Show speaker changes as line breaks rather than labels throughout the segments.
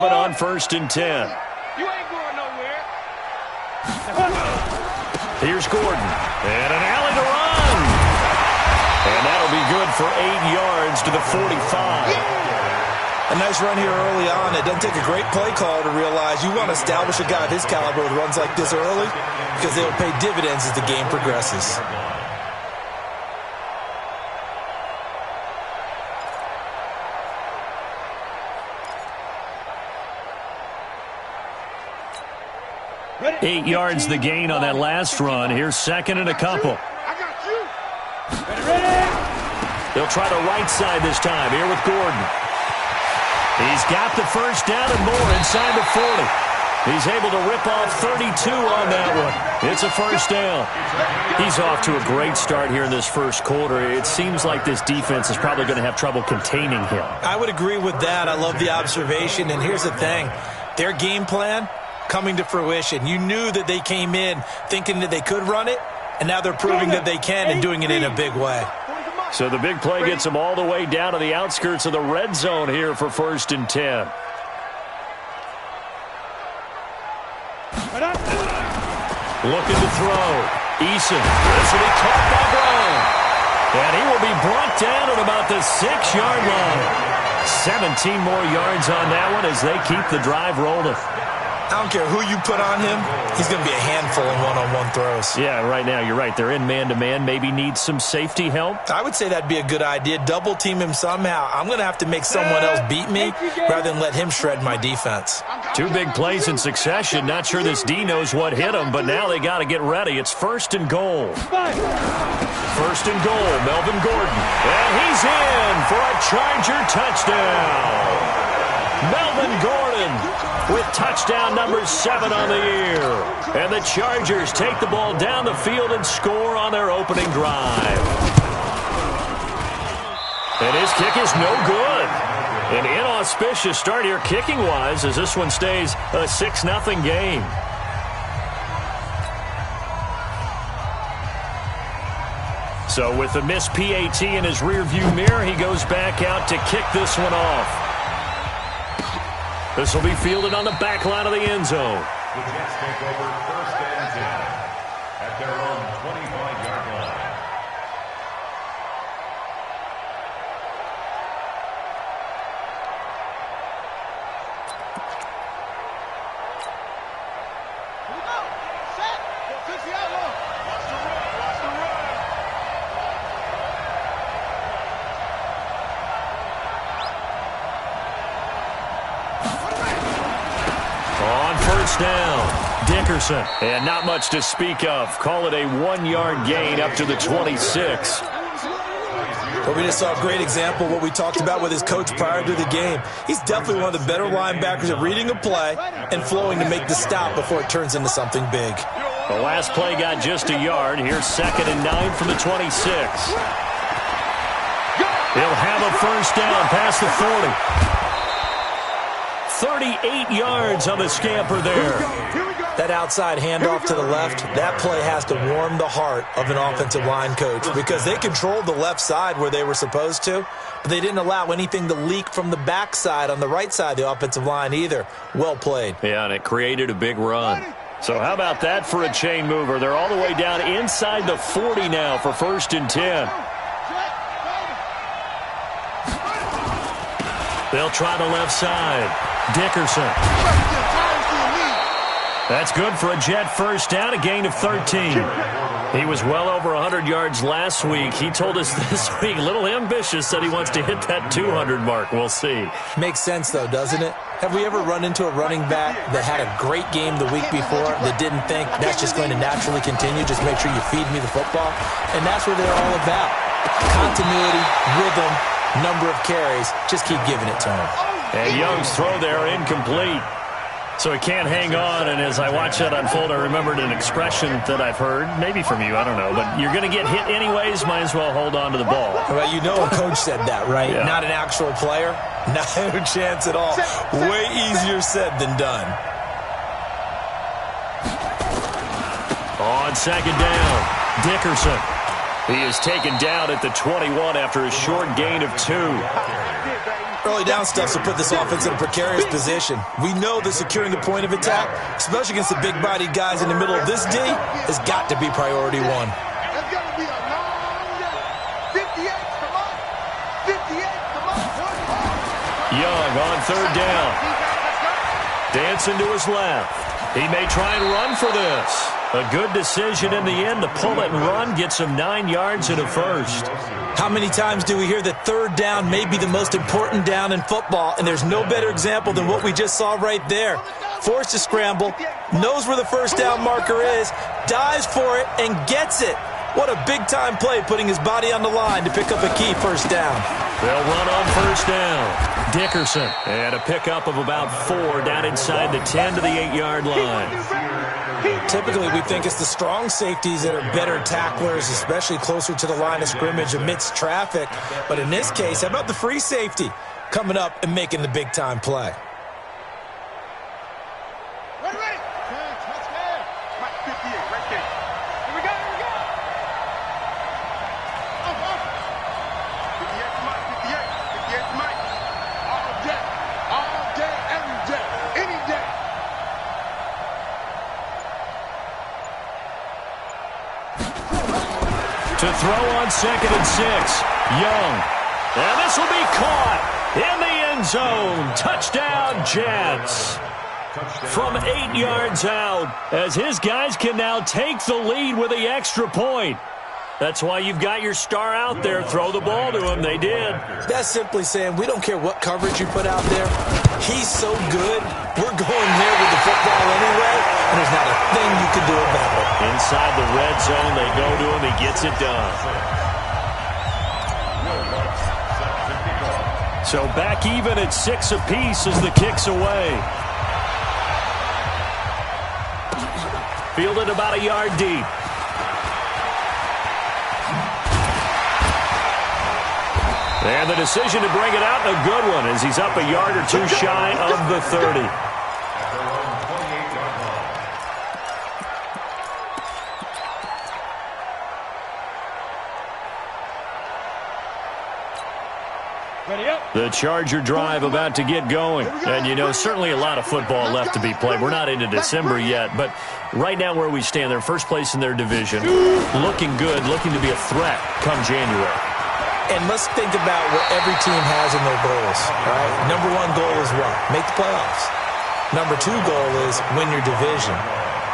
But on 1st and 10.
You ain't going nowhere.
Here's Gordon. And an alley to run. And that'll be good for 8 yards to the 45.
A nice run here early on. It doesn't take a great play caller to realize you want to establish a guy of his caliber with runs like this early because they'll pay dividends as the game progresses.
Ready? 8 yards the gain on that last run. Here's 2nd and a couple.
I got you. Ready?
They'll try the right side this time. Here with Gordon. He's got the first down and more inside the 40. He's able to rip off 32 on that one. It's a first down. He's off to a great start here in this first quarter. It seems like this defense is probably going to have trouble containing him.
I would agree with that. I love the observation. And here's the thing. Their game plan coming to fruition. You knew that they came in thinking that they could run it, and now they're proving that they can and doing it in a big way.
So the big play gets them all the way down to the outskirts of the red zone here for 1st and 10. Looking to throw. Eason. This will be caught by Brown. And he will be brought down at about the 6-yard line. 17 more yards on that one as they keep the drive rolling.
I don't care who you put on him. He's going to be a handful in one-on-one throws.
Yeah, right now, you're right. They're in man-to-man. Maybe need some safety help.
I would say that'd be a good idea. Double-team him somehow. I'm going to have to make someone else beat me rather than let him shred my defense.
2 big plays in succession. Not sure this D knows what hit him, but now they got to get ready. It's 1st and goal. 1st and goal, Melvin Gordon. And he's in for a Charger touchdown. Melvin Gordon with touchdown number 7 on the year. And the Chargers take the ball down the field and score on their opening drive. And his kick is no good. An inauspicious start here kicking-wise as this one stays a 6-0 game. So with the missed PAT in his rearview mirror, he goes back out to kick this one off. This will be fielded on the back line of the end zone.
The Jets take over 1st and 10 at their own 25-yard line.
Here we go. Set. Fix the outlaw. Watch the run. Watch the run.
On 1st down, Dickerson. And not much to speak of. Call it a 1-yard gain up to the 26.
But we just saw a great example of what we talked about with his coach prior to the game. He's definitely one of the better linebackers at reading a play and flowing to make the stop before it turns into something big.
The last play got just a yard. Here's 2nd and 9 from the 26. He'll have a first down past the 40. 38 yards on the scamper there.
That outside handoff to the left, that play has to warm the heart of an offensive line coach because they controlled the left side where they were supposed to, but they didn't allow anything to leak from the backside on the right side of the offensive line either. Well played.
Yeah, and it created a big run. So how about that for a chain mover? They're all the way down inside the 40 now for 1st and 10. They'll try the left side. Dickerson. That's good for a Jet first down, a gain of 13. He was well over 100 yards last week. He told us this week, a little ambitious, that he wants to hit that 200 mark. We'll see.
Makes sense, though, doesn't it? Have we ever run into a running back that had a great game the week before that didn't think that's just going to naturally continue? Just make sure you feed me the football. And that's what they're all about. Continuity, rhythm, number of carries. Just keep giving it to him.
And Young's throw there incomplete. So he can't hang on, and as I watch that unfold, I remembered an expression that I've heard, maybe from you, I don't know, but you're going to get hit anyways, might as well hold on to the ball.
Well, you know a coach said that, right?
Yeah.
Not an actual player. No chance at all. Way easier said than done.
On 2nd down, Dickerson. He is taken down at the 21 after a short gain of 2.
Early down stuff to put this offense in a precarious position. We know that securing the point of attack, especially against the big-bodied guys in the middle of this D, has got to be priority one.
That's got to be a long day. 58, come on. 58, come on.
Young on third down. Dancing to his left. He may try and run for this. A good decision in the end to pull it and run, gets him 9 yards and a first.
How many times do we hear that third down may be the most important down in football, and there's no better example than what we just saw right there. Forced to scramble, knows where the first down marker is, dives for it, and gets it. What a big-time play, putting his body on the line to pick up a key first down.
They'll run on first down. Dickerson, and a pickup of about 4 down inside the 10 to the 8-yard line.
Typically, we think it's the strong safeties that are better tacklers, especially closer to the line of scrimmage amidst traffic. But in this case, how about the free safety coming up and making the big-time play?
Ready, ready. Touch hand. Mike 58, right there. Here we go, here we go. 58 Mike, 58 Mike. All day, every day, any day.
To throw on 2nd and 6. Young. And this will be caught in the end zone. Touchdown, Jets. From 8 yards out, as his guys can now take the lead with the extra point. That's why you've got your star out there. Throw the ball to him. They did.
That's simply saying we don't care what coverage you put out there. He's so good. We're going there with the football anyway, and there's not a thing you can do about it.
Inside the red zone, they go to him. He gets it done. So back even at 6 apiece as the kick's away. Fielded about a yard deep. And the decision to bring it out, a good one, as he's up a yard or 2 shy of the 30. The Charger drive about to get going. And, you know, certainly a lot of football left to be played. We're not into December yet, but right now where we stand, they're first place in their division. Looking good, looking to be a threat come January.
And let's think about what every team has in their goals, all right? Number 1 goal is what? Make the playoffs. Number 2 goal is win your division.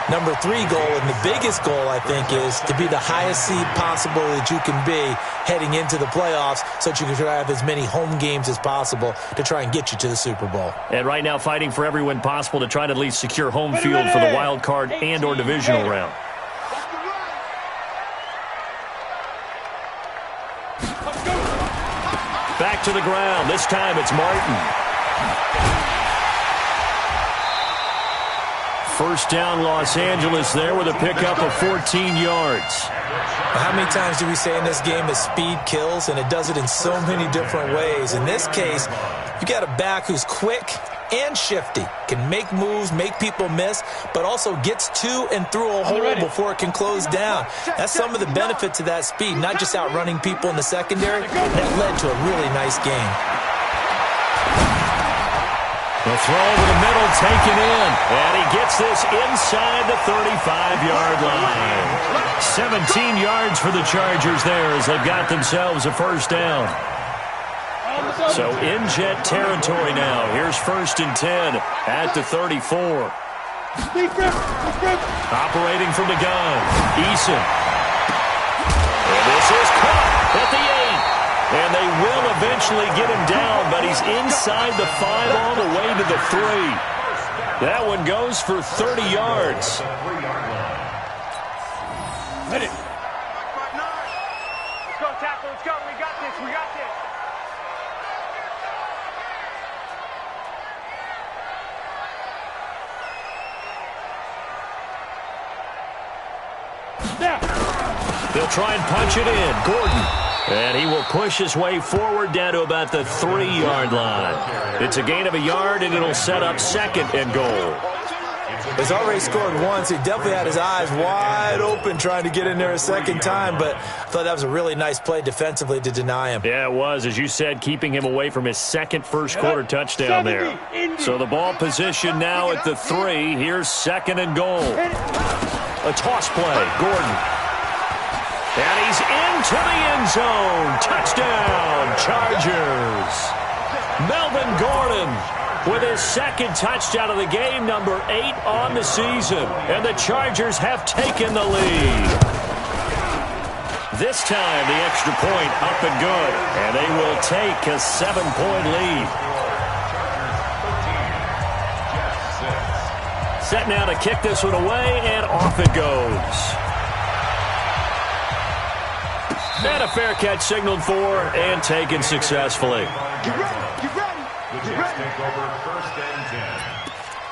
Number 3 goal, and the biggest goal, I think, is to be the highest seed possible that you can be heading into the playoffs so that you can try to have as many home games as possible to try and get you to the Super Bowl.
And right now fighting for every win possible to try to at least secure home field for the wild card and or divisional round. Back to the ground. This time it's Martin. First down, Los Angeles there with a pickup of 14 yards.
How many times do we say in this game that speed kills, and it does it in so many different ways? In this case, you got a back who's quick and shifty, can make moves, make people miss, but also gets to and through a hole before it can close down. That's some of the benefits of that speed, not just outrunning people in the secondary. That led to a really nice game.
The throw over the middle taken in, and he gets this inside the 35-yard line. 17 yards for the Chargers there as they've got themselves a first down. So in Jet territory now. Here's 1st and 10 at the 34. Operating from the gun, Eason. And this is caught at the 8. And they will eventually get him down, but he's inside the 5 all the way to the 3. That one goes for 30 yards.
Ready. 5-9. Let's go, tackle. Let's go. We got this. We got this.
They'll try and punch it in. Gordon. And he will push his way forward down to about the 3-yard line. It's a gain of a yard, and it'll set up 2nd and goal.
He's already scored once. He definitely had his eyes wide open trying to get in there a second time, but I thought that was a really nice play defensively to deny him.
Yeah, it was, as you said, keeping him away from his second first-quarter touchdown there. So the ball position now at the 3. Here's second and goal. A toss play. Gordon. And he's into the end zone. Touchdown, Chargers. Melvin Gordon with his second touchdown of the game, number 8 on the season. And the Chargers have taken the lead. This time, the extra point up and good. And they will take a 7-point lead. Set now to kick this one away, and off it goes. And a fair catch signaled for and taken successfully.
Get ready, get ready,
The
get
Jets
ready.
take over first and 10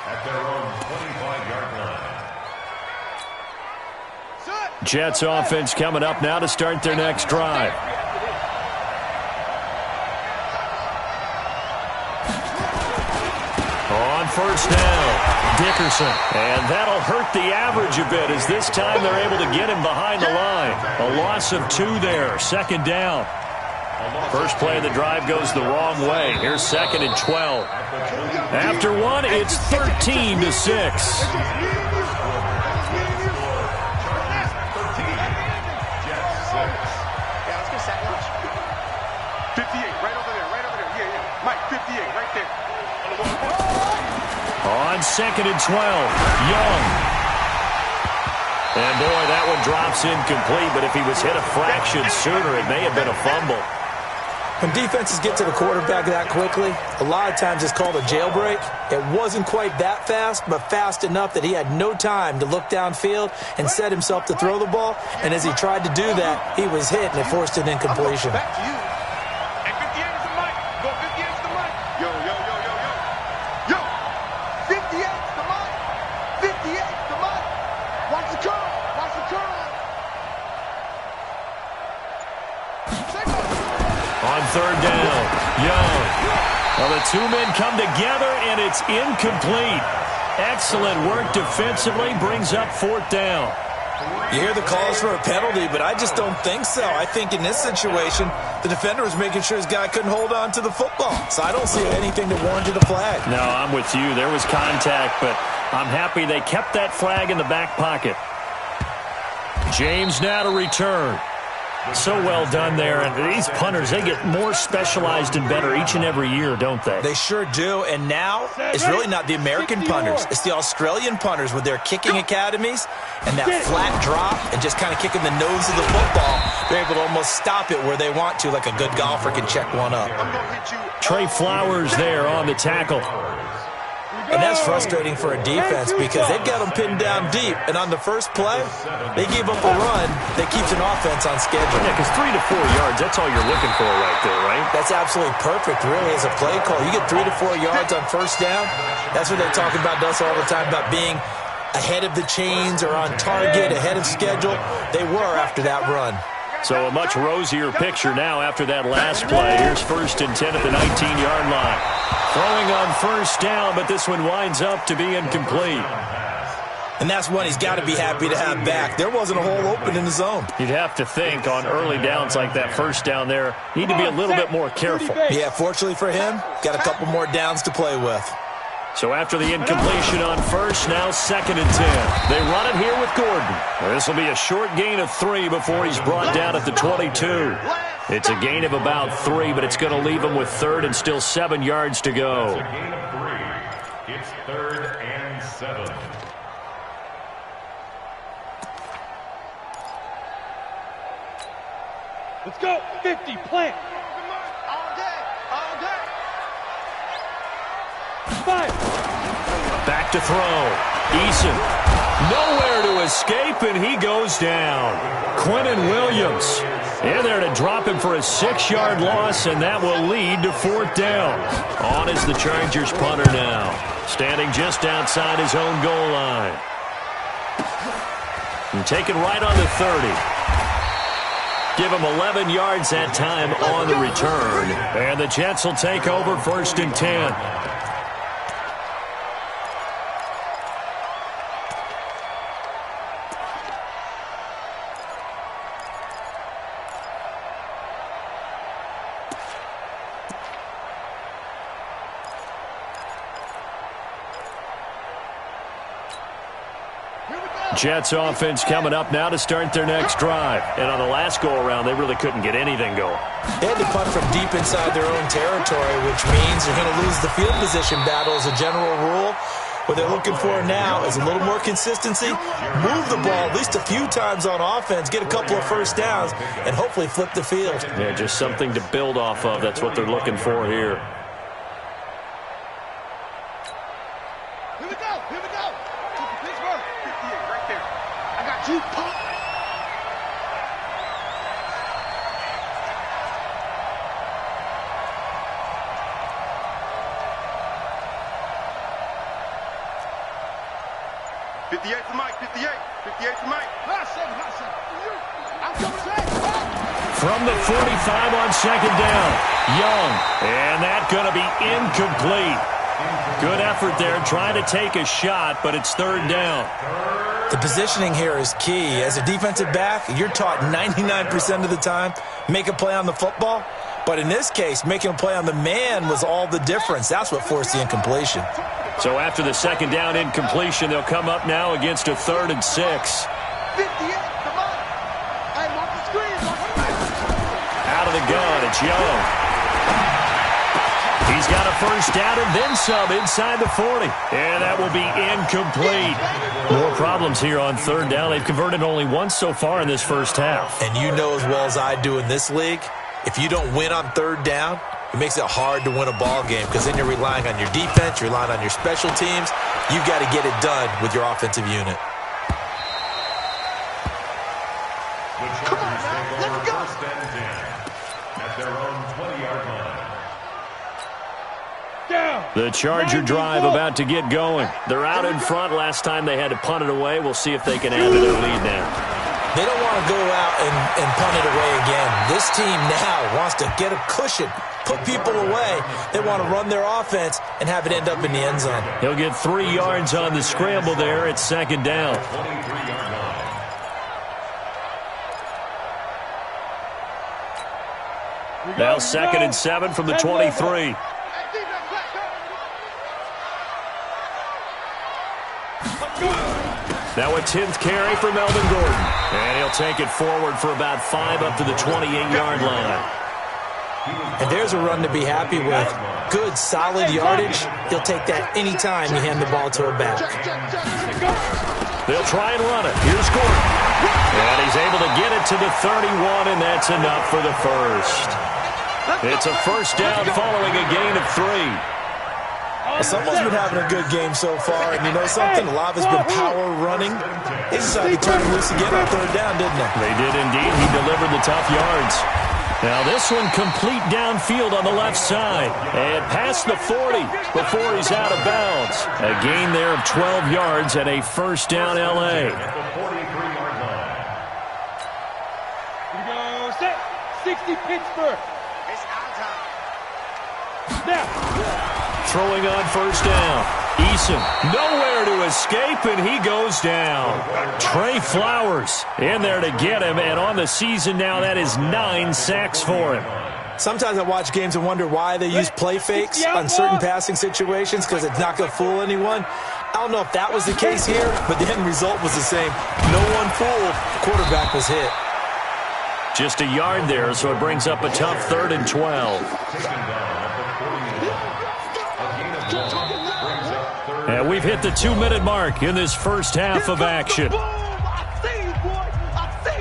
at their own 25-yard line.
Jets offense coming up now to start their next drive. On first down, Dickerson. And that'll hurt the average a bit as this time they're able to get him behind the line. A loss of 2 there, second down. First play of the drive goes the wrong way. Here's second and 12. After one, it's 13-6. On second and 12, Young. And boy, that one drops incomplete, but if he was hit a fraction sooner, it may have been a fumble.
When defenses get to the quarterback that quickly, a lot of times it's called a jailbreak. It wasn't quite that fast, but fast enough that he had no time to look downfield and set himself to throw the ball. And as he tried to do that, he was hit and it forced an incompletion.
Back to you. And 58 is the mic. Go 58 is the mic. Yo, yo, yo, yo, yo. Yo, 58 is the mic. 58 is the mic. Watch the curl. Watch the curl.
On third down, Young. Well, the two men come together, and it's incomplete. Excellent work defensively, brings up fourth down.
You hear the calls for a penalty, but I just don't think so. I think in this situation, the defender was making sure his guy couldn't hold on to the football. So I don't see anything that warranted a flag.
No, I'm with you. There was contact, but I'm happy they kept that flag in the back pocket. James now to return. So well done there. And these punters, they get more specialized and better each and every year, don't they?
They sure do. And now it's really not the American punters. It's the Australian punters with their kicking academies and that flat drop and just kind of kicking the nose of the football. They're able to almost stop it where they want to, like a good golfer can check one up.
Trey Flowers there on the tackle.
And that's frustrating for a defense because they've got them pinned down deep. And on the first play, they gave up a run that keeps an offense on schedule.
Yeah, because 3 to 4 yards, that's all you're looking for right there, right?
That's absolutely perfect, really, as a play call. You get 3 to 4 yards on first down. That's what they talk about to us all the time, about being ahead of the chains or on target, ahead of schedule. They were after that run.
So a much rosier picture now after that last play. Here's first and 10 at the 19-yard line. Throwing on first down, but this one winds up to be incomplete.
And that's one he's got to be happy to have back. There wasn't a hole open in the zone.
You'd have to think on early downs like that first down there, need to be a little bit more careful.
Yeah, fortunately for him, got a couple more downs to play with.
So after the incompletion on first, now second and 10. They run it here with Gordon. This will be a short gain of 3 before he's brought down at the 22. It's a gain of about 3, but it's going to leave him with third and still 7 yards to go.
It's a gain of 3. It's third and 7.
Let's go. 50, plant.
All day, all day.
5.
Back to throw. Eason. Nowhere to escape, and he goes down. Quinnen Williams in there to drop him for a 6-yard loss, and that will lead to fourth down. On is the Chargers punter now, standing just outside his own goal line. And taken right on the 30. Give him 11 yards that time on the return. And the Jets will take over first and 10. Jets offense coming up now to start their next drive. And on the last go-around, they really couldn't get anything going.
They had to punt from deep inside their own territory, which means they're going to lose the field position battle as a general rule. What they're looking for now is a little more consistency, move the ball at least a few times on offense, get a couple of first downs, and hopefully flip the field.
Yeah, just something to build off of. That's what they're looking for here.
Here we go. Here we go. Pittsburgh. 58 right there. I got you. Pump.
From the 45 on second down, Young, and that's going to be incomplete. Good effort there, trying to take a shot, but it's third down.
The positioning here is key. As a defensive back, you're taught 99% of the time, make a play on the football. But in this case, making a play on the man was all the difference. That's what forced the incompletion.
So after the second down incompletion, they'll come up now against a 3rd and 6.
58, come on. Hey, mark the screen.
Out of the gun, it's Young. He's got a first down and then some inside the 40. And that will be incomplete. More problems here on third down. They've converted only once so far in this first half.
And you know as well as I do in this league, if you don't win on third down, it makes it hard to win a ball game because then you're relying on your defense, you're relying on your special teams. You've got to get it done with your offensive unit.
Come on now, let's go.
First and 10 at their own 20-yard line.
Down.
The Charger drive about to get going. They're out in front. Last time they had to punt it away. We'll see if they can add to their lead now.
They don't want to go out and punt it away again. This team now wants to get a cushion, put people away. They want to run their offense and have it end up in the end zone.
He'll get 3 yards on the scramble there. It's second down.
23-yard line.
Now 2nd and 7 from the 23. Now a 10th carry for Melvin Gordon. And he'll take it forward for about 5 up to the 28-yard line.
And there's a run to be happy with. Good, solid yardage. He'll take that anytime you hand the ball to a back.
They'll try and run it. Here's Gordon. And he's able to get it to the 31, and that's enough for the first. It's a first down following a gain of 3.
Well, someone's been having a good game so far, and you know something? A lot of it's been power running. They decided to turn him loose again on third down, didn't they?
They did indeed. He delivered the tough yards. Now this one complete downfield on the left side. And past the 40 before he's out of bounds. A gain there of 12 yards and a first down L.A.
At the 43-yard line.
Here we go. Set. 60 Pittsburgh.
It's our time.
Snap.
Throwing on first down. Eason nowhere to escape, and he goes down. Trey Flowers in there to get him, and on the season now, that is 9 sacks for him.
Sometimes I watch games and wonder why they use play fakes on certain passing situations because it's not going to fool anyone. I don't know if that was the case here, but the end result was the same. No one fooled. The quarterback was hit.
Just a yard there, so it brings up a tough 3rd and 12. And we've hit the 2-minute mark in this first half of action.
Boom! I see you, boy. I see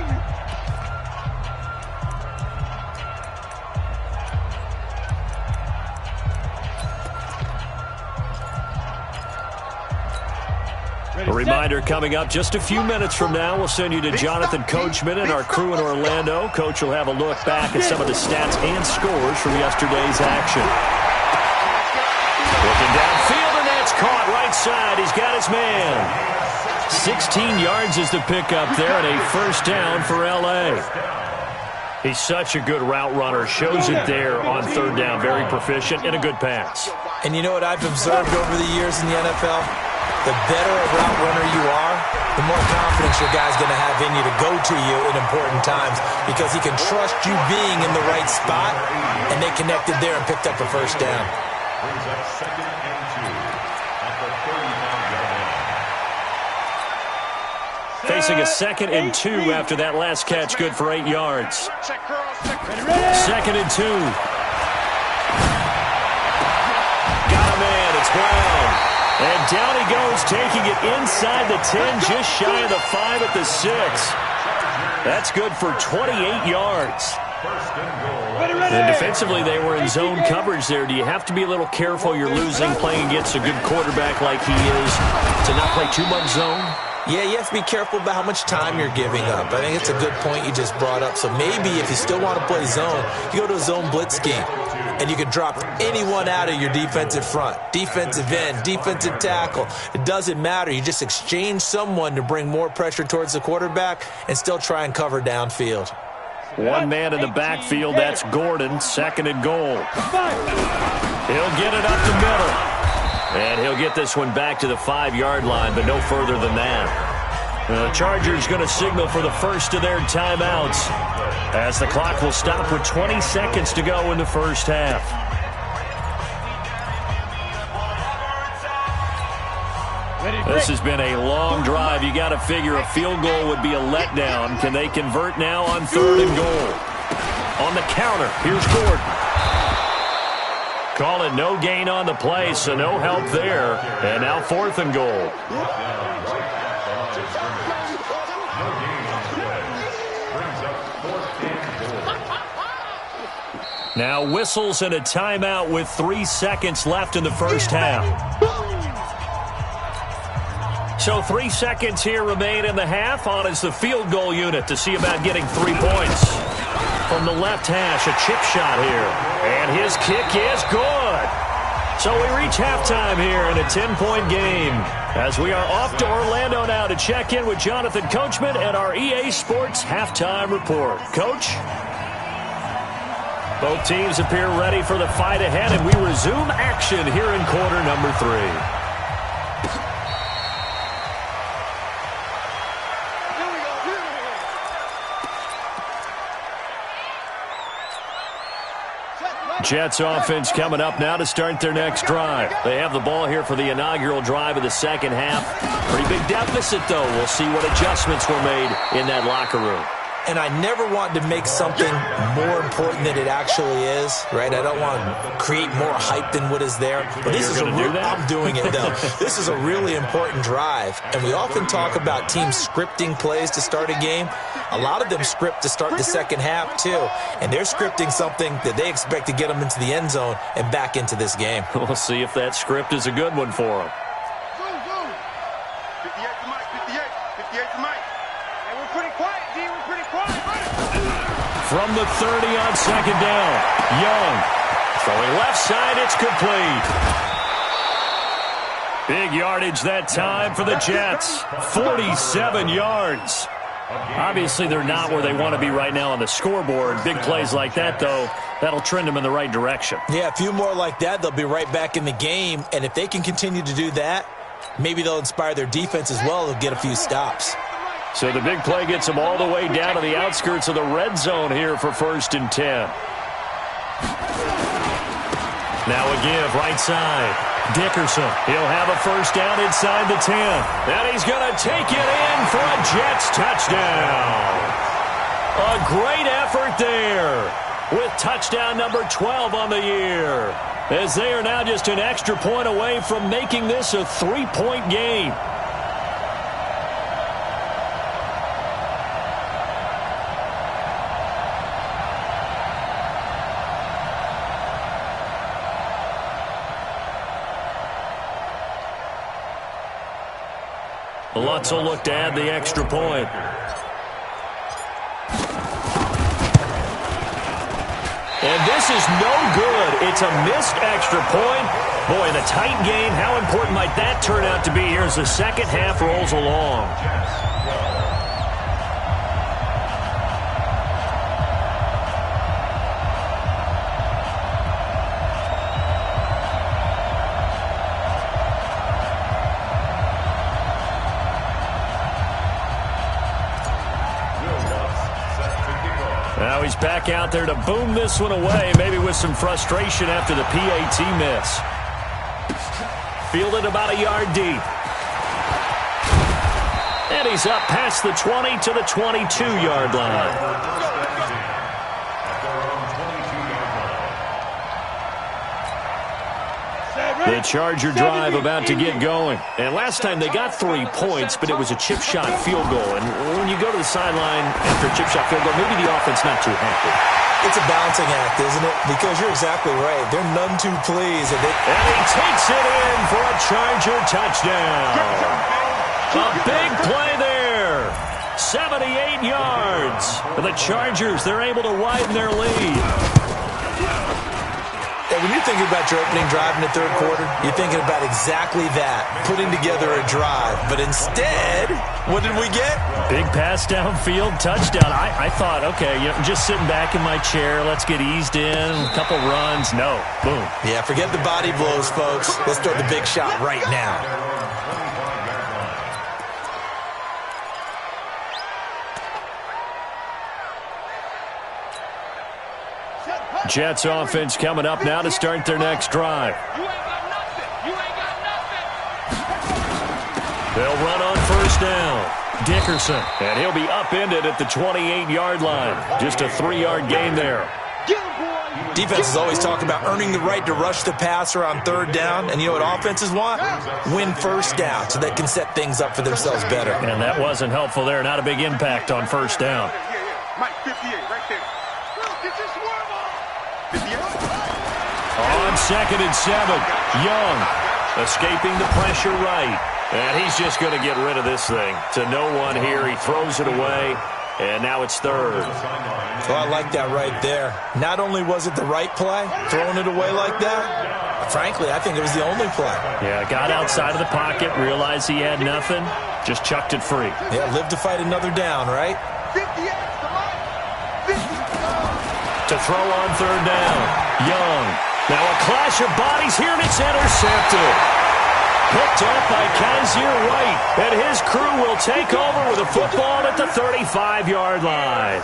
you.
A reminder coming up just a few minutes from now. We'll send you to Jonathan Coachman and our crew in Orlando. Coach will have a look back at some of the stats and scores from yesterday's action. Looking downfield, and that's caught right side. He's got his man. 16 yards is the pickup there, and a first down for L.A. He's such a good route runner. Shows it there on third down. Very proficient and a good pass.
And you know what I've observed over the years in the NFL? The better a route runner you are, the more confidence your guy's going to have in you to go to you in important times because he can trust you being in the right spot, and they connected there and picked up a first down.
Brings up 2nd and 2 at the 35-yard line.
Facing a 2nd and 2 after that last catch, good for 8 yards. 2nd and 2. Got a man, it's Brown. And down he goes, taking it inside the 10, just shy of the 5 at the 6. That's good for 28 yards. And defensively, they were in zone coverage there. Do you have to be a little careful? You're losing playing against a good quarterback like he is to not play too much zone?
Yeah, you have to be careful about how much time you're giving up. I think it's a good point you just brought up. So maybe if you still want to play zone, you go to a zone blitz scheme. And you can drop anyone out of your defensive front. Defensive end, defensive tackle. It doesn't matter. You just exchange someone to bring more pressure towards the quarterback and still try and cover downfield.
One man in the backfield, that's Gordon, 2nd and goal. He'll get it up the middle. And he'll get this one back to the 5-yard line, but no further than that. The Chargers going to signal for the first of their timeouts, as the clock will stop with 20 seconds to go in the first half. This has been a long drive. You got to figure a field goal would be a letdown. Can they convert now on 3rd and goal? On the counter, here's Gordon. Call it no gain on the play, so no help there. And now 4th and goal. Now whistles and a timeout with 3 seconds left in the first half. So 3 seconds here remain in the half. On is the field goal unit to see about getting 3 points. From the left hash, a chip shot here. And his kick is good. So we reach halftime here in a 10-point game, as we are off to Orlando now to check in with Jonathan Coachman and our EA Sports Halftime Report. Coach? Both teams appear ready for the fight ahead, and we resume action here in quarter number 3. Jets offense coming up now to start their next drive. They have the ball here for the inaugural drive of the second half. Pretty big deficit, though. We'll see what adjustments were made in that locker room.
And I never want to make something more important than it actually is, right? I don't want to create more hype than what is there. But this is I'm doing it, though. This is a really important drive. And we often talk about teams scripting plays to start a game. A lot of them script to start the second half, too. And they're scripting something that they expect to get them into the end zone and back into this game.
We'll see if that script is a good one for them.
58 to Mike, 58 to Mike. And we're pretty quiet, D. We're pretty quiet.
From the 30 on 2nd down, Young throwing left side, it's complete. Big yardage that time for the Jets, 47 yards. Obviously, they're not where they want to be right now on the scoreboard. Big plays like that, though, that'll trend them in the right direction.
Yeah, a few more like that, they'll be right back in the game. And if they can continue to do that, maybe they'll inspire their defense as well. They'll get a few stops.
So the big play gets them all the way down to the outskirts of the red zone here for 1st and 10. Now a give right side. Dickerson, he'll have a first down inside the 10. And he's going to take it in for a Jets touchdown. A great effort there with touchdown number 12 on the year, as they are now just an extra point away from making this a 3-point game. Lutz will look to add the extra point. And this is no good. It's a missed extra point. Boy, in a tight game, how important might that turn out to be here as the second half rolls along? Now he's back out there to boom this one away, maybe with some frustration after the PAT miss. Fielded about a yard deep. And he's up past the 20 to the 22-yard line. The Charger drive about to get going. And last time they got 3 points, but it was a chip shot field goal. And when you go to the sideline after a chip shot field goal, maybe the offense not too happy.
It's a balancing act, isn't it? Because you're exactly right. They're none too pleased.
And he takes it in for a Charger touchdown. A big play there. 78 yards. The Chargers, they're able to widen their lead.
When you're thinking about your opening drive in the third quarter, you're thinking about exactly that, putting together a drive. But instead, what did we get?
Big pass downfield, touchdown. I thought, okay, just sitting back in my chair, let's get eased in, a couple runs. No, boom.
Yeah, forget the body blows, folks. Let's throw the big shot right now.
Jets offense coming up now to start their next drive.
You ain't got nothing. You ain't got nothing.
They'll run on first down. Dickerson, and he'll be upended at the 28-yard line. Just a 3-yard gain there.
Defenses always talk about earning the right to rush the passer on third down. And you know what offenses want? Win first down so they can set things up for themselves better.
And that wasn't helpful there. Not a big impact on first down.
Mike, 58 right there.
On 2nd and 7, Young escaping the pressure right. And he's just going to get rid of this thing. To no one here. He throws it away. And now it's third.
Well, I like that right there. Not only was it the right play, throwing it away like that, frankly, I think it was the only play.
Yeah, got outside of the pocket, realized he had nothing, just chucked it free.
Yeah, live to fight another down, right?
50 yards to Mike. 50.
To throw on third down, Young. Now a clash of bodies here, and it's intercepted. Picked up by Kaiser White, and his crew will take over with a football at the 35-yard line.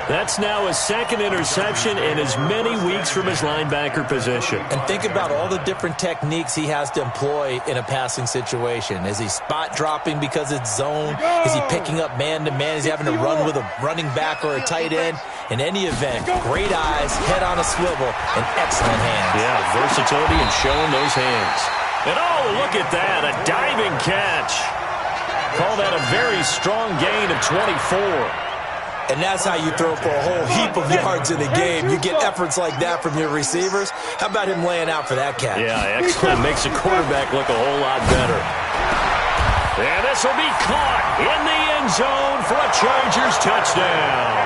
That's now his second interception in as many weeks from his linebacker position.
And think about all the different techniques he has to employ in a passing situation. Is he spot dropping because it's zone? Is he picking up man-to-man? Is he having to run with a running back or a tight end? In any event, great eyes, head on a swivel, and excellent hands.
Yeah, versatility and showing those hands. And oh, look at that, a diving catch. Call that a very strong gain of 24.
And that's how you throw for a whole heap of yards in a game. You get efforts like that from your receivers. How about him laying out for that catch?
Yeah, excellent. Makes the quarterback look a whole lot better. And this will be caught in the end zone for a Chargers touchdown.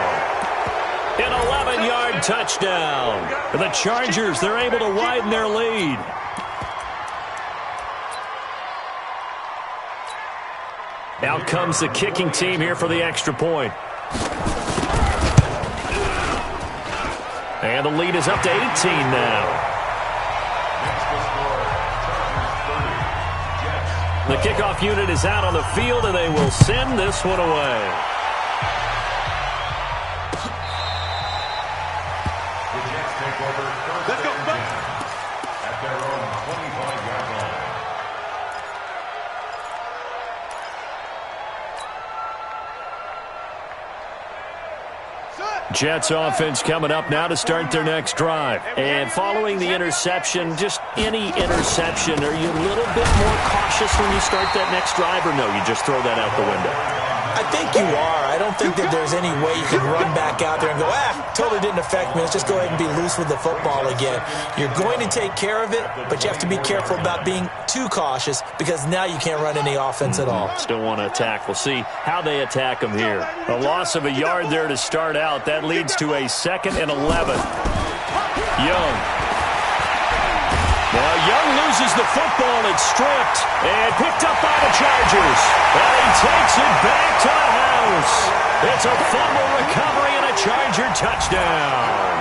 An 11-yard touchdown. The Chargers, they're able to widen their lead. Out comes the kicking team here for the extra point. And the lead is up to 18 now. The kickoff unit is out on the field, and they will send this one away.
Let's go,
at their own 25-yard line.
Jets offense coming up now to start their next drive. And following the interception, just any interception, are you a little bit more cautious when you start that next drive, or no, you just throw that out the window?
I think you are. I don't think that there's any way you can run back out there and go, totally didn't affect me. Let's just go ahead and be loose with the football again. You're going to take care of it, but you have to be careful about being too cautious because now you can't run any offense at all.
Still want to attack. We'll see how they attack them here. A loss of a yard there to start out. That leads to a 2nd and 11. Young. Well, Young loses the football. It's stripped and picked up by the Chargers. And he takes it back to the house. It's a fumble recovery and a Charger touchdown.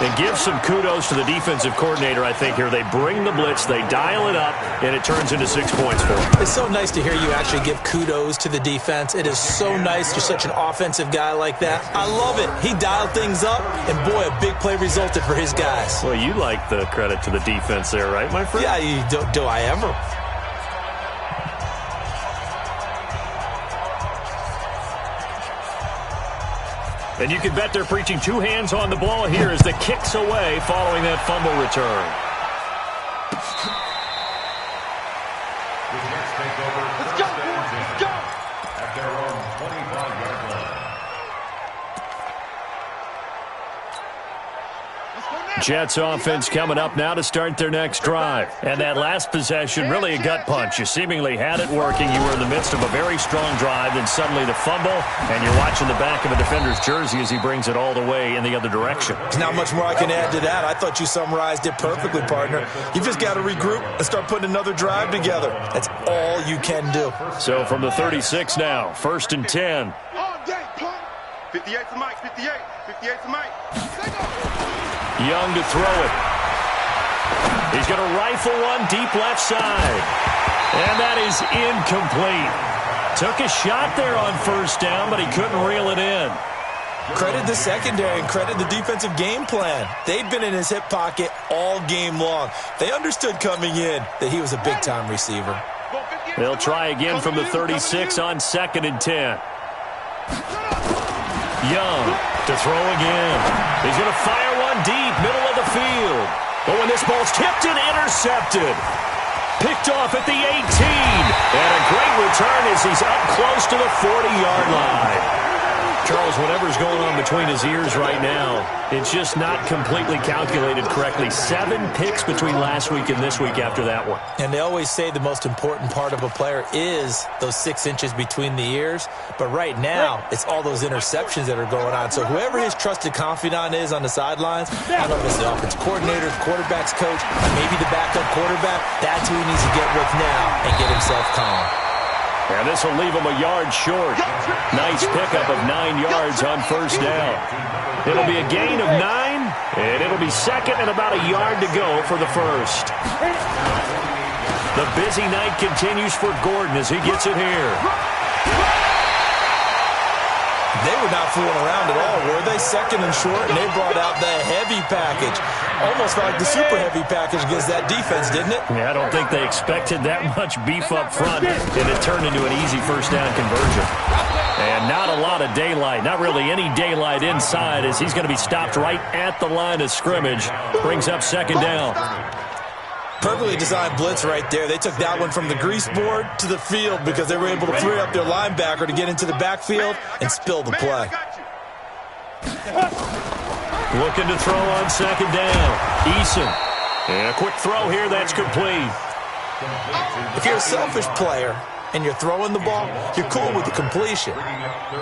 And give some kudos to the defensive coordinator, I think, here. They bring the blitz, they dial it up, and it turns into 6 points for them.
It's so nice to hear you actually give kudos to the defense. It is so nice. You're such an offensive guy like that. I love it. He dialed things up, and boy, a big play resulted for his guys.
Well, you like the credit to the defense there, right, my friend?
Yeah, do I ever?
And you can bet they're preaching two hands on the ball here as the kick's away following that fumble return.
The Jets take over first and 10 at their own 25-yard line.
Jets offense coming up now to start their next drive. And that last possession, really a gut punch. You seemingly had it working. You were in the midst of a very strong drive, then suddenly the fumble, and you're watching the back of a defender's jersey as he brings it all the way in the other direction.
There's not much more I can add to that. I thought you summarized it perfectly, partner. You just got to regroup and start putting another drive together. That's all you can do.
So from the 36 now, first and 10.
All day, punk. 58 to Mike, 58. 58 to Mike.
Young to throw it. He's going to rifle one deep left side. And that is incomplete. Took a shot there on first down, but he couldn't reel it in.
Credit the secondary and credit the defensive game plan. They've been in his hip pocket all game long. They understood coming in that he was a big-time receiver.
They'll try again from the 36 on second and 10. Young to throw again. He's going to fire one deep, middle of the field. But when this ball's tipped and intercepted. Picked off at the 18. And a great return as he's up close to the 40-yard line. Charles, whatever's going on between his ears right now, it's just not completely calculated correctly. 7 picks between last week and this week after that one.
And they always say the most important part of a player is those 6 inches between the ears. But right now, it's all those interceptions that are going on. So whoever his trusted confidant is on the sidelines, I don't know if it's the offensive coordinator, the quarterback's coach, maybe the backup quarterback, that's who he needs to get with now and get himself calm.
And this will leave him a yard short. Nice pickup of 9 yards on first down. It'll be a gain of 9, and it'll be second and about a yard to go for the first. The busy night continues for Gordon as he gets it here.
They were not fooling around at all, were they? Second and short, and they brought out the heavy package. Almost like the super heavy package against that defense, didn't it?
Yeah, I don't think they expected that much beef up front, and it turned into an easy first down conversion. And not a lot of daylight, not really any daylight inside as he's going to be stopped right at the line of scrimmage. Brings up second down.
Perfectly designed blitz right there. They took that one from the grease board to the field because they were able to free up their linebacker to get into the backfield and spill the play.
Looking to throw on second down. Eason. And a quick throw here. That's complete.
If you're a selfish player and you're throwing the ball, you're cool with the completion.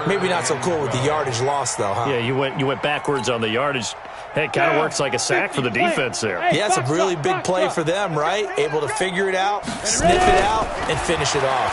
Maybe not so cool with the yardage loss, though, huh?
Yeah, you went backwards on the yardage. Hey, it kind of works like a sack for the defense there.
Yeah, it's a really big play for them, right? Able to figure it out, sniff it out, and finish it off.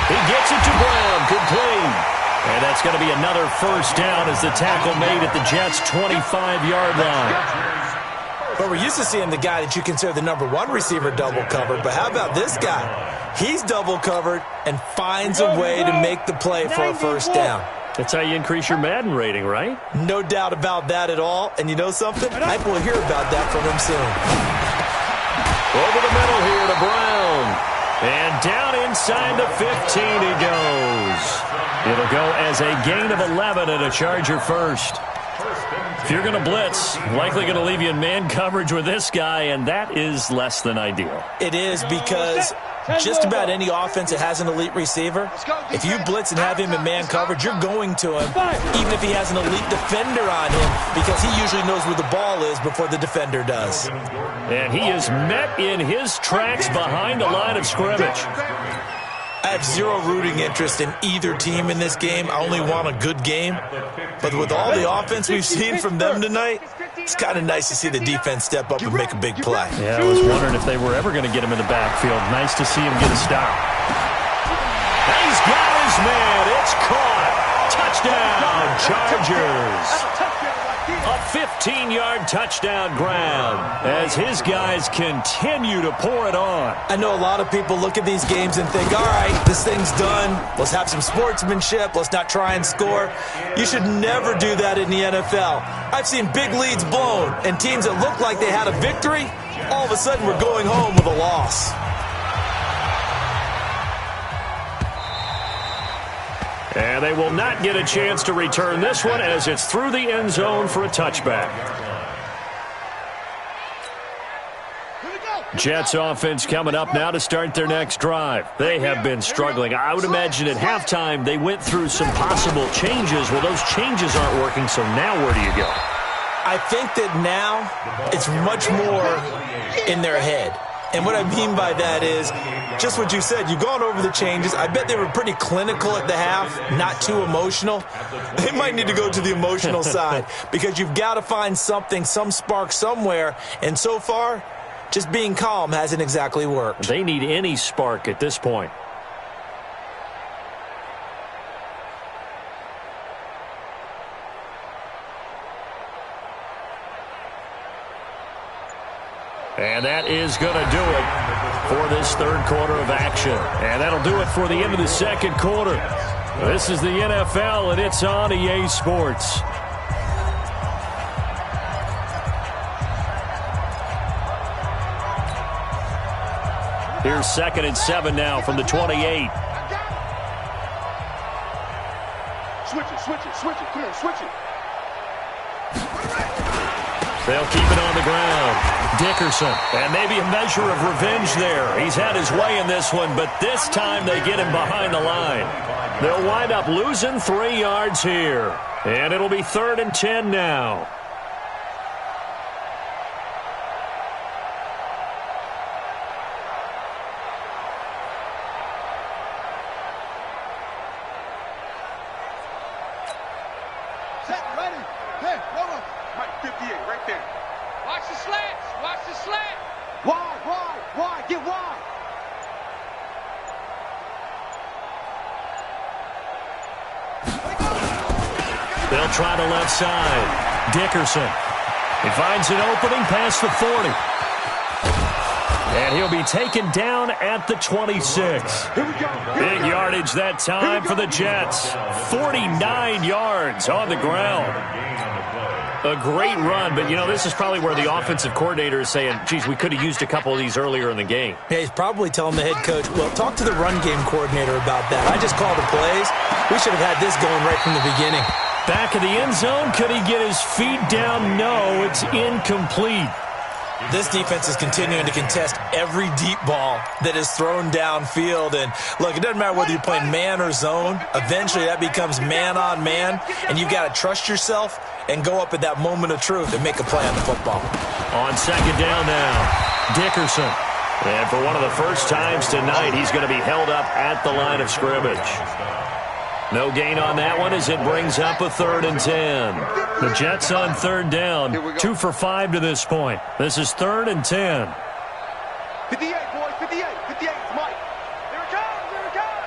He gets it to Brown, complete. And that's going to be another first down as the tackle made at the Jets' 25-yard line.
But we're used to seeing the guy that you consider the number 1 receiver double covered. But how about this guy? He's double covered and finds a way to make the play for a first down.
That's how you increase your Madden rating, right?
No doubt about that at all. And you know something? I will hear about that from him soon.
Over the middle here to Brown. And down inside the 15 he goes. It'll go as a gain of 11 and a Charger first. If you're going to blitz, likely going to leave you in man coverage with this guy, and that is less than ideal.
It is because just about any offense that has an elite receiver, if you blitz and have him in man coverage, you're going to him, even if he has an elite defender on him, because he usually knows where the ball is before the defender does.
And he is met in his tracks behind the line of scrimmage.
I have zero rooting interest in either team in this game. I only want a good game. But with all the offense we've seen from them tonight, it's kind of nice to see the defense step up and make a big play.
Yeah, I was wondering if they were ever going to get him in the backfield. Nice to see him get a stop. He's got his man. It's caught. Touchdown, Chargers. A 15-yard touchdown grab as his guys continue to pour it on.
I know a lot of people look at these games and think, all right, this thing's done. Let's have some sportsmanship. Let's not try and score. You should never do that in the NFL. I've seen big leads blown and teams that looked like they had a victory, all of a sudden we're going home with a loss.
And they will not get a chance to return this one as it's through the end zone for a touchback. Jets offense coming up now to start their next drive. They have been struggling. I would imagine at halftime they went through some possible changes. Well, those changes aren't working, so now where do you go?
I think that now it's much more in their head. And what I mean by that is just what you said. You've gone over the changes. I bet they were pretty clinical at the half, not too emotional. They might need to go to the emotional side because you've got to find something, some spark somewhere. And so far, just being calm hasn't exactly worked.
They need any spark at this point. And that is going to do it for this third quarter of action. And that'll do it for the end of the second quarter. This is the NFL, and it's on EA Sports. Here's 2nd and 7 now from the 28.
Switch it. Come on, switch it.
They'll keep it on the ground. Dickerson, and maybe a measure of revenge there. He's had his way in this one, but this time they get him behind the line. They'll wind up losing 3 yards here. And it'll be 3rd and 10 now. They'll try the left side. Dickerson. He finds an opening past the 40. And he'll be taken down at the 26. Big yardage that time for the Jets. 49 yards on the ground. A great run, but, you know, this is probably where the offensive coordinator is saying, geez, we could have used a couple of these earlier in the game.
Yeah, he's probably telling the head coach, well, talk to the run game coordinator about that. I just called the plays. We should have had this going right from the beginning.
Back of the end zone. Could he get his feet down? No, it's incomplete.
This defense is continuing to contest every deep ball that is thrown downfield. And, look, it doesn't matter whether you're playing man or zone. Eventually that becomes man-on-man, and you've got to trust yourself and go up at that moment of truth and make a play on the football.
On 2nd down now, Dickerson. And for one of the first times tonight, he's going to be held up at the line of scrimmage. No gain on that one as it brings up a 3rd and 10. The Jets on 3rd down, 2 for 5 to this point. This is 3rd and 10.
58, boys, 58. 58, it's Mike. Here it comes, here it comes.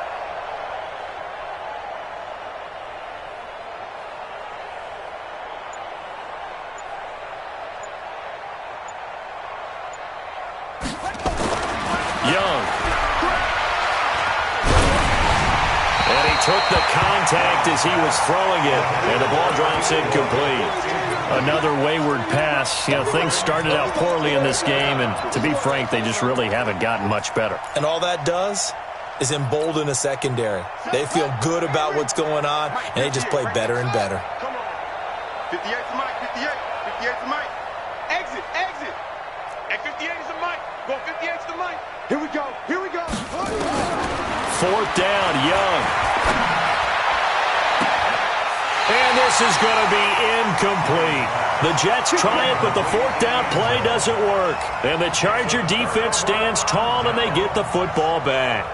Young. And he took the contact as he was throwing it, and the ball drops incomplete. Another wayward pass. You know, things started out poorly in this game, and to be frank, they just really haven't gotten much better.
And all that does is embolden a secondary. They feel good about what's going on, and they just play better and better.
Come on. 58 to Mike, 58. 58 to Mike. Exit. At 58 is the Mike. Go 58 to the Mike. Here we go.
4th down, Young. And this is going to be incomplete. The Jets try it, but the 4th down play doesn't work. And the Charger defense stands tall, and they get the football back.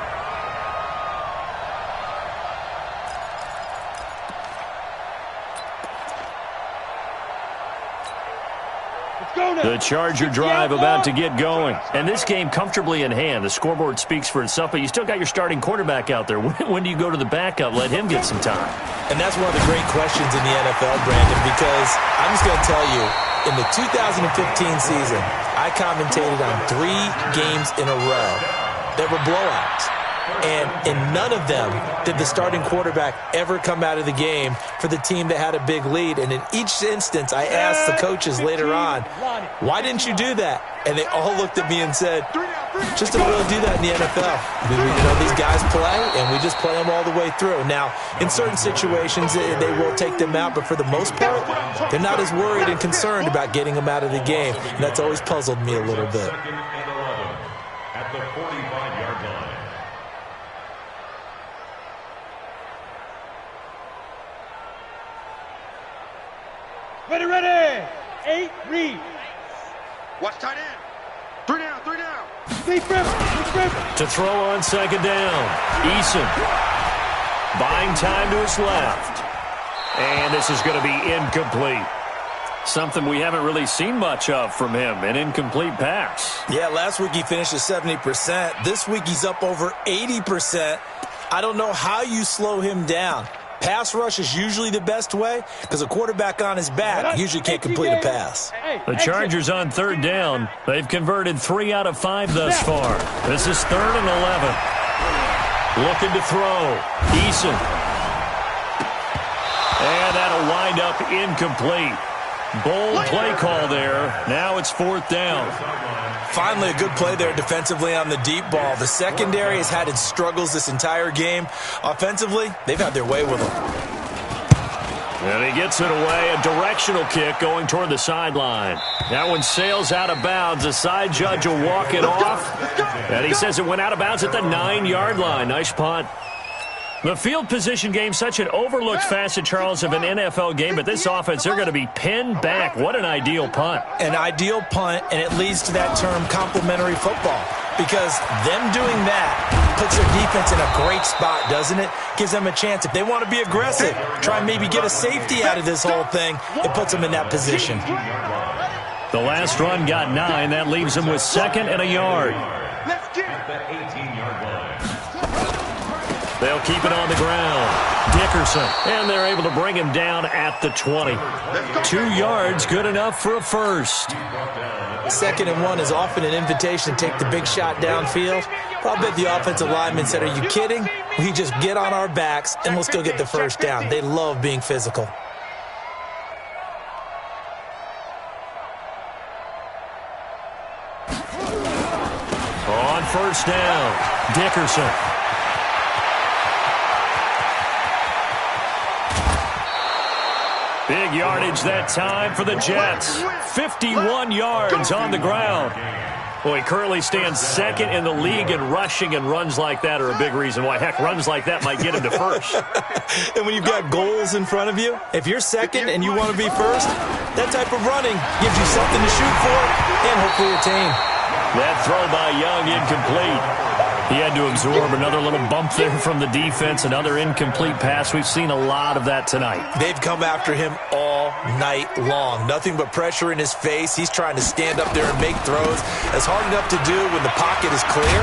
The Charger drive about to get going. And this game comfortably in hand. The scoreboard speaks for itself, but you still got your starting quarterback out there. When do you go to the backup? Let him get some time.
And that's one of the great questions in the NFL, Brandon, because I'm just going to tell you, in the 2015 season, I commentated on 3 games in a row that were blowouts. And in none of them did the starting quarterback ever come out of the game for the team that had a big lead. And in each instance, I asked the coaches later on, why didn't you do that? And they all looked at me and said, just don't really do that in the NFL. These guys play, and we just play them all the way through. Now, in certain situations, they will take them out, but for the most part, they're not as worried and concerned about getting them out of the game. And that's always puzzled me a little bit.
Second and 11 at the 45-yard line.
Ready. 8, read.
Watch tight end. 3 down, 3 down.
To throw on second down, Eason buying time to his left. And this is going to be incomplete. Something we haven't really seen much of from him, an incomplete pass.
Yeah, last week he finished at 70%. This week he's up over 80%. I don't know how you slow him down. Pass rush is usually the best way because a quarterback on his back usually can't complete a pass.
The Chargers on third down. They've converted 3 out of 5 thus far. This is 3rd and 11. Looking to throw. Eason. And that'll wind up incomplete. Bold play call there. Now it's 4th down.
Finally, a good play there defensively on the deep ball. The secondary has had its struggles this entire game. Offensively, they've had their way with him.
And he gets it away. A directional kick going toward the sideline. That one sails out of bounds. The side judge will walk it off. And he says it went out of bounds at the 9-yard line. Nice punt. The field position game, such an overlooked facet, Charles, of an NFL game, but this offense, they're going to be pinned back. What an ideal punt.
An ideal punt, and it leads to that term complementary football, because them doing that puts their defense in a great spot, doesn't it? Gives them a chance. If they want to be aggressive, try and maybe get a safety out of this whole thing, it puts them in that position.
The last run got 9. That leaves them with 2nd and a yard.
Let's get it.
The 18-yard line.
They'll keep it on the ground. Dickerson, and they're able to bring him down at the 20. 2 yards, good enough for a first.
2nd and 1 is often an invitation to take the big shot downfield. But I bet the offensive linemen said, are you kidding? We just get on our backs, and we'll still get the first down. They love being physical.
On first down, Dickerson. Big yardage that time for the Jets. 51 yards on the ground. Well, he currently stands 2nd in the league in rushing, and runs like that are a big reason why. Heck, runs like that might get him to first.
And when you've got goals in front of you, if you're 2nd and you want to be first, that type of running gives you something to shoot for and hopefully attain.
That throw by Young incomplete. He had to absorb another little bump there from the defense, another incomplete pass. We've seen a lot of that tonight.
They've come after him all night long. Nothing but pressure in his face. He's trying to stand up there and make throws. It's hard enough to do when the pocket is clear.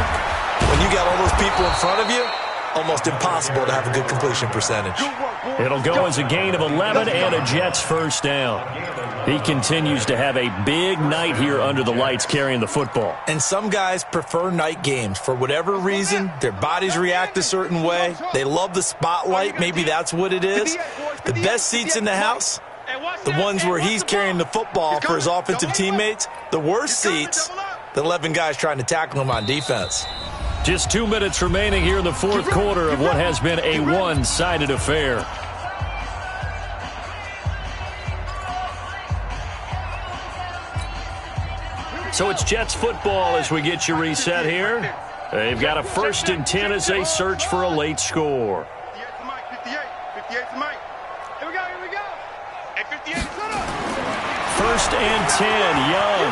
When you got all those people in front of you, almost impossible to have a good completion percentage.
It'll go as a gain of 11 and a Jets first down. He continues to have a big night here under the lights carrying the football.
And some guys prefer night games. For whatever reason, their bodies react a certain way. They love the spotlight. Maybe that's what it is. The best seats in the house, the ones where he's carrying the football for his offensive teammates. The worst seats, the 11 guys trying to tackle him on defense.
Just 2 minutes remaining here in the 4th quarter of what has been a one-sided affair. So it's Jets football as we get you reset here. They've got a 1st and 10 as they search for a late score.
58 to Mike, 58 to Mike. Here we go. Hey, 58, shut up.
1st and 10, Young.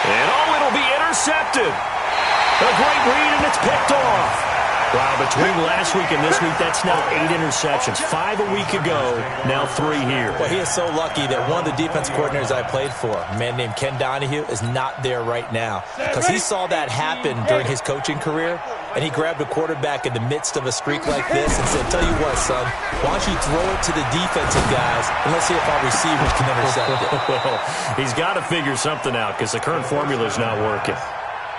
And it'll be intercepted. A great read, and it's picked off. Wow, between last week and this week, that's now 8 interceptions. 5 a week ago, now 3 here.
Well, he is so lucky that one of the defense coordinators I played for, a man named Ken Donahue, is not there right now. Because he saw that happen during his coaching career, and he grabbed a quarterback in the midst of a streak like this and said, tell you what, son, why don't you throw it to the defensive guys, and let's see if our receivers can intercept it.
Well, he's got to figure something out because the current formula is not working.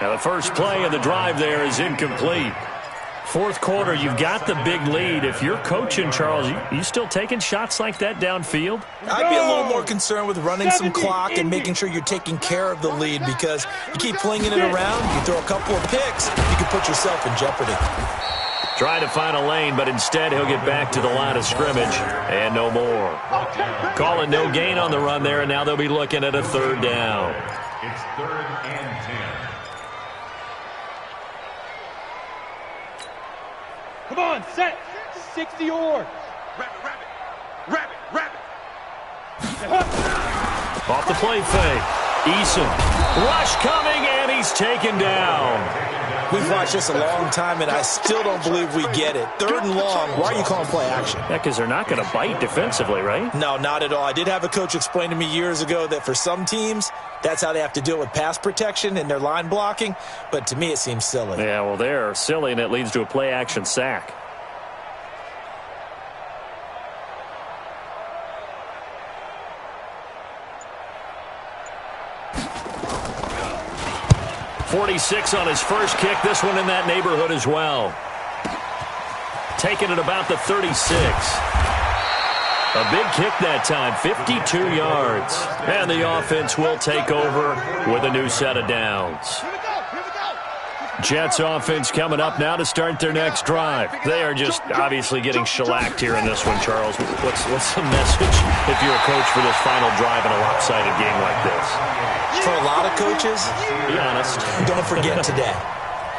Now the first play of the drive there is incomplete. Fourth quarter, you've got the big lead. If you're coaching, Charles, you still taking shots like that downfield?
I'd be a little more concerned with running some clock and making sure you're taking care of the lead, because you keep flinging it around, you throw a couple of picks, you can put yourself in jeopardy.
Trying to find a lane, but instead he'll get back to the line of scrimmage, and no more. Calling no gain on the run there, and now they'll be looking at a third down.
It's 3rd and 10.
Come on, set. 60 yards.
Rabbit.
Off the play fake. Eason. Rush coming, and he's taken down.
We've watched this a long time, and I still don't believe we get it. 3rd and long, why are you calling play action?
Yeah, because they're not going to bite defensively, right?
No, not at all. I did have a coach explain to me years ago that for some teams, that's how they have to deal with pass protection and their line blocking, but to me it seems silly.
Yeah, well, they're silly, and it leads to a play action sack. .46 on his first kick. This one in that neighborhood as well. Taking it about the 36. A big kick that time, 52 yards. And the offense will take over with a new set of downs. Jets offense coming up now to start their next drive. They are just obviously getting shellacked here in this one, Charles. What's the message if you're a coach for this final drive in a lopsided game like this?
For a lot of coaches,
be honest,
don't forget today.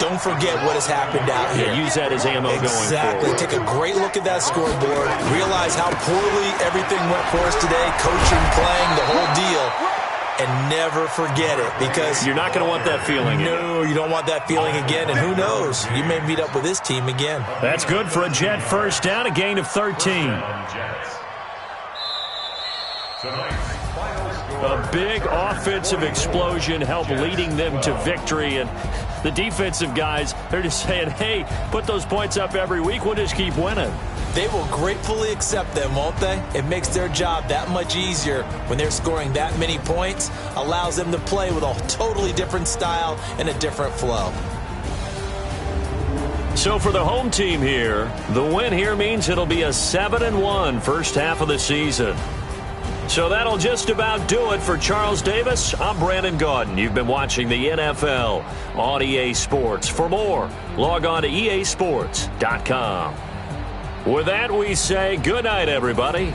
Don't forget what has happened out here.
Yeah, use that as ammo going forward.
Exactly. Take a great look at that scoreboard. Realize how poorly everything went for us today. Coaching, playing, the whole deal. And never forget it, because
you're not going to want that feeling.
No, you don't want that feeling again. And who knows? You may meet up with this team again.
That's good for a Jet first down, a gain of 13. A big offensive explosion helped leading them to victory. And the defensive guys, they're just saying, hey, put those points up every week. We'll just keep winning.
They will gratefully accept them, won't they? It makes their job that much easier when they're scoring that many points. Allows them to play with a totally different style and a different flow.
So for the home team here, the win here means it'll be a 7-1 first half of the season. So that'll just about do it for Charles Davis. I'm Brandon Gaudin. You've been watching the NFL on EA Sports. For more, log on to easports.com. With that, we say good night, everybody.